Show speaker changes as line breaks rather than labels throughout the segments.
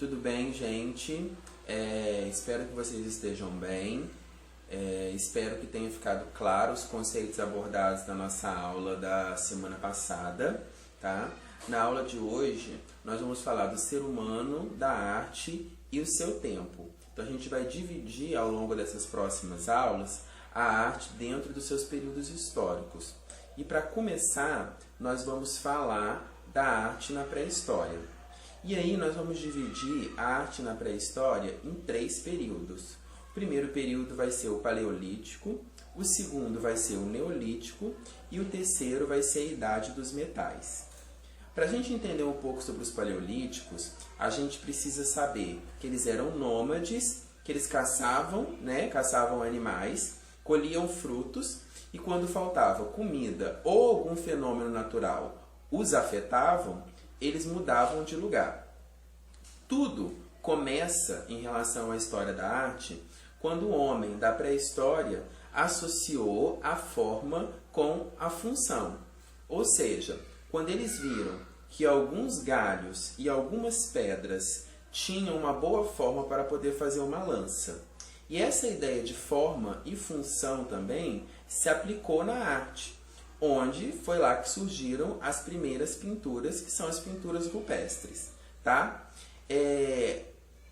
Tudo bem, gente? Espero que vocês estejam bem. Espero que tenham ficado claros os conceitos abordados na nossa aula da semana passada, tá? Na aula de hoje, nós vamos falar do ser humano, da arte e o seu tempo. Então, a gente vai dividir ao longo dessas próximas aulas a arte dentro dos seus períodos históricos. E para começar, nós vamos falar da arte na pré-história. E aí nós vamos dividir a arte na pré-história em 3 períodos. O primeiro período vai ser o Paleolítico, o segundo vai ser o Neolítico e o terceiro vai ser a Idade dos Metais. Para a gente entender um pouco sobre os paleolíticos, a gente precisa saber que eles eram nômades, que eles caçavam animais, colhiam frutos e quando faltava comida ou algum fenômeno natural os afetavam, eles mudavam de lugar. Tudo começa em relação à história da arte quando o homem da pré-história associou a forma com a função. Ou seja, quando eles viram que alguns galhos e algumas pedras tinham uma boa forma para poder fazer uma lança. E essa ideia de forma e função também se aplicou na arte, onde foi lá que surgiram as primeiras pinturas, que são as pinturas rupestres, tá?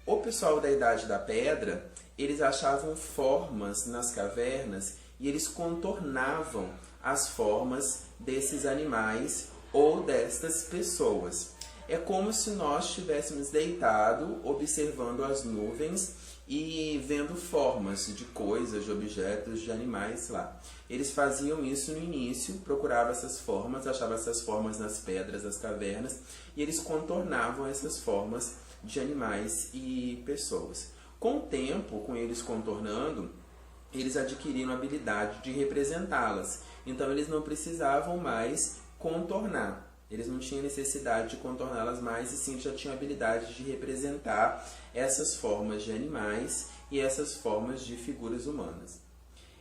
O pessoal da Idade da Pedra, eles achavam formas nas cavernas e eles contornavam as formas desses animais ou destas pessoas. É como se nós estivéssemos deitado, observando as nuvens e vendo formas de coisas, de objetos, de animais lá. Eles faziam isso no início, procuravam essas formas, achavam essas formas nas pedras das cavernas e eles contornavam essas formas de animais e pessoas. Com o tempo, com eles contornando, eles adquiriram a habilidade de representá-las. Então eles não precisavam mais contornar. Eles não tinham necessidade de contorná-las mais, e sim já tinham a habilidade de representar essas formas de animais e essas formas de figuras humanas.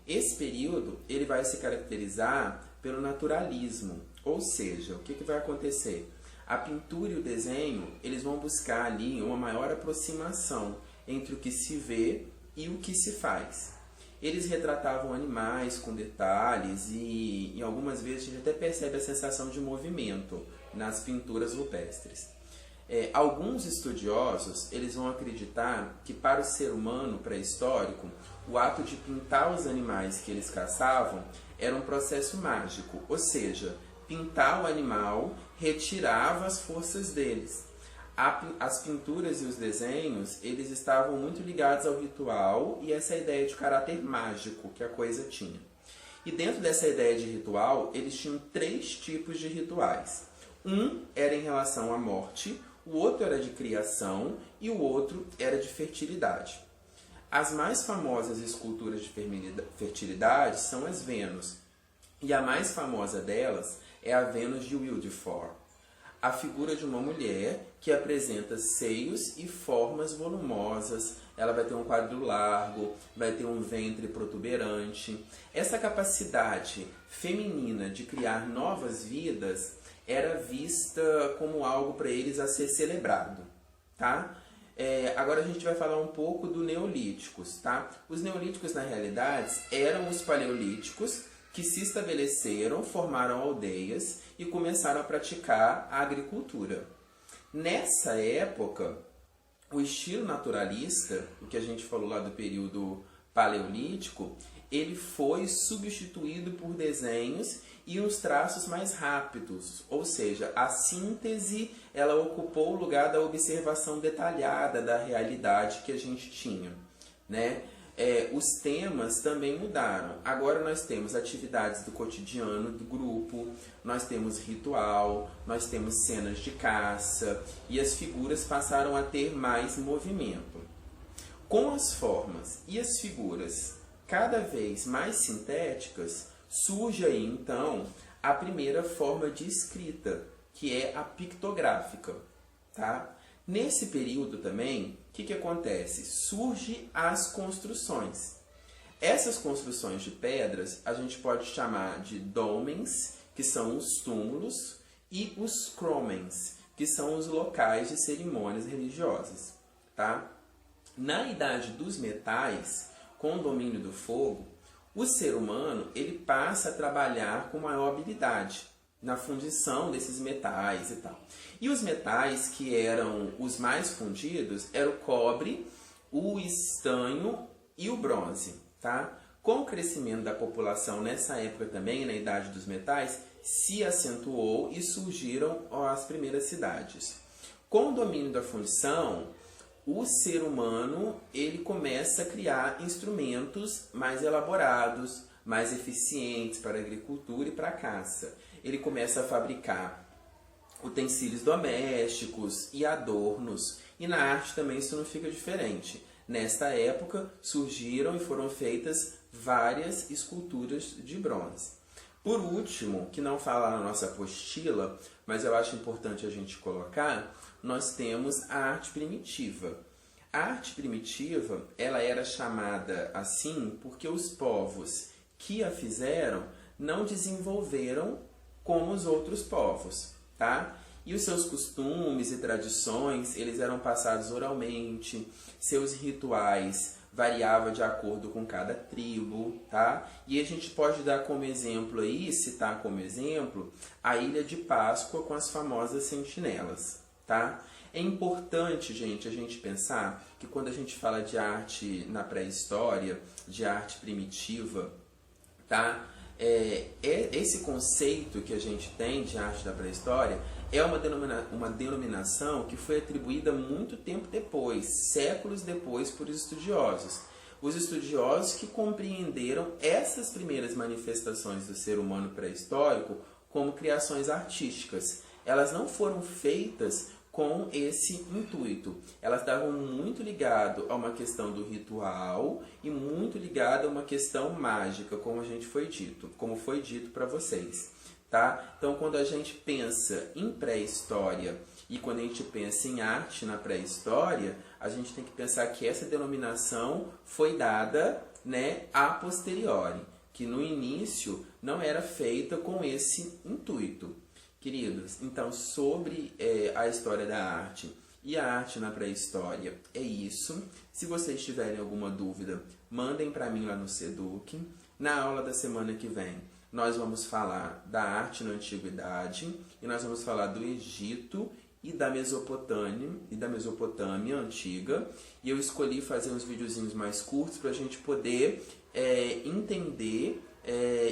Esse período ele vai se caracterizar pelo naturalismo, ou seja, o que vai acontecer? A pintura e o desenho eles vão buscar ali uma maior aproximação entre o que se vê e o que se faz. Eles retratavam animais com detalhes e algumas vezes a gente até percebe a sensação de movimento nas pinturas rupestres. Alguns estudiosos eles vão acreditar que para o ser humano pré-histórico, o ato de pintar os animais que eles caçavam era um processo mágico, ou seja, pintar o animal retirava as forças deles. As pinturas e os desenhos, eles estavam muito ligados ao ritual e essa ideia de caráter mágico que a coisa tinha. E dentro dessa ideia de ritual, eles tinham 3 tipos de rituais. Um era em relação à morte, o outro era de criação e o outro era de fertilidade. As mais famosas esculturas de fertilidade são as Vênus, e a mais famosa delas é a Vênus de Wildefort. A figura de uma mulher que apresenta seios e formas volumosas, ela vai ter um quadril largo, vai ter um ventre protuberante. Essa capacidade feminina de criar novas vidas era vista como algo para eles a ser celebrado, tá? Agora a gente vai falar um pouco dos neolíticos, tá? Os neolíticos, na realidade, eram os paleolíticos que se estabeleceram, formaram aldeias e começaram a praticar a agricultura. Nessa época, o estilo naturalista, o que a gente falou lá do período paleolítico, ele foi substituído por desenhos e os traços mais rápidos, ou seja, a síntese ela ocupou o lugar da observação detalhada da realidade que a gente tinha, né? Os temas também mudaram. Agora nós temos atividades do cotidiano do grupo, nós temos ritual, nós temos cenas de caça e as figuras passaram a ter mais movimento. Com as formas e as figuras cada vez mais sintéticas, surge aí então a primeira forma de escrita, que é a pictográfica, tá? Nesse período também, o que acontece? Surgem as construções. Essas construções de pedras a gente pode chamar de dolmens, que são os túmulos, e os cromens, que são os locais de cerimônias religiosas. tá? Na Idade dos Metais, com o domínio do fogo, o ser humano ele passa a trabalhar com maior habilidade na fundição desses metais e tal. E os metais que eram os mais fundidos eram o cobre, o estanho e o bronze, tá? Com o crescimento da população nessa época também, na Idade dos Metais, se acentuou e surgiram as primeiras cidades. Com o domínio da fundição, o ser humano ele começa a criar instrumentos mais elaborados, mais eficientes para a agricultura e para a caça. Ele começa a fabricar utensílios domésticos e adornos. E na arte também isso não fica diferente. Nesta época surgiram e foram feitas várias esculturas de bronze. Por último, que não fala na nossa apostila, mas eu acho importante a gente colocar, nós temos a arte primitiva. A arte primitiva, ela era chamada assim porque os povos que a fizeram não desenvolveram como os outros povos, tá? E os seus costumes e tradições, eles eram passados oralmente, seus rituais variavam de acordo com cada tribo, tá? E a gente pode dar como exemplo aí, citar como exemplo, a Ilha de Páscoa com as famosas sentinelas, tá? É importante, gente, a gente pensar que quando a gente fala de arte na pré-história, de arte primitiva, tá? Esse conceito que a gente tem de arte da pré-história é uma denominação que foi atribuída muito tempo depois, séculos depois, por estudiosos. Os estudiosos que compreenderam essas primeiras manifestações do ser humano pré-histórico como criações artísticas. Elas não foram feitas com esse intuito. Elas estavam muito ligadas a uma questão do ritual e muito ligadas a uma questão mágica, como foi dito para vocês, tá? Então, quando a gente pensa em pré-história e quando a gente pensa em arte na pré-história, a gente tem que pensar que essa denominação foi dada, né, a posteriori, que no início não era feita com esse intuito. Queridos, então sobre a história da arte e a arte na pré-história é isso. Se vocês tiverem alguma dúvida, mandem para mim lá no Seduc. Na aula da semana que vem, nós vamos falar da arte na Antiguidade e nós vamos falar do Egito e da Mesopotâmia antiga. E eu escolhi fazer uns videozinhos mais curtos para a gente poder entender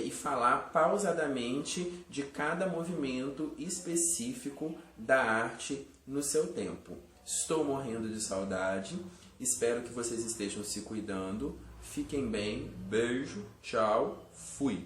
e falar pausadamente de cada movimento específico da arte no seu tempo. Estou morrendo de saudade, espero que vocês estejam se cuidando, fiquem bem, beijo, tchau, fui!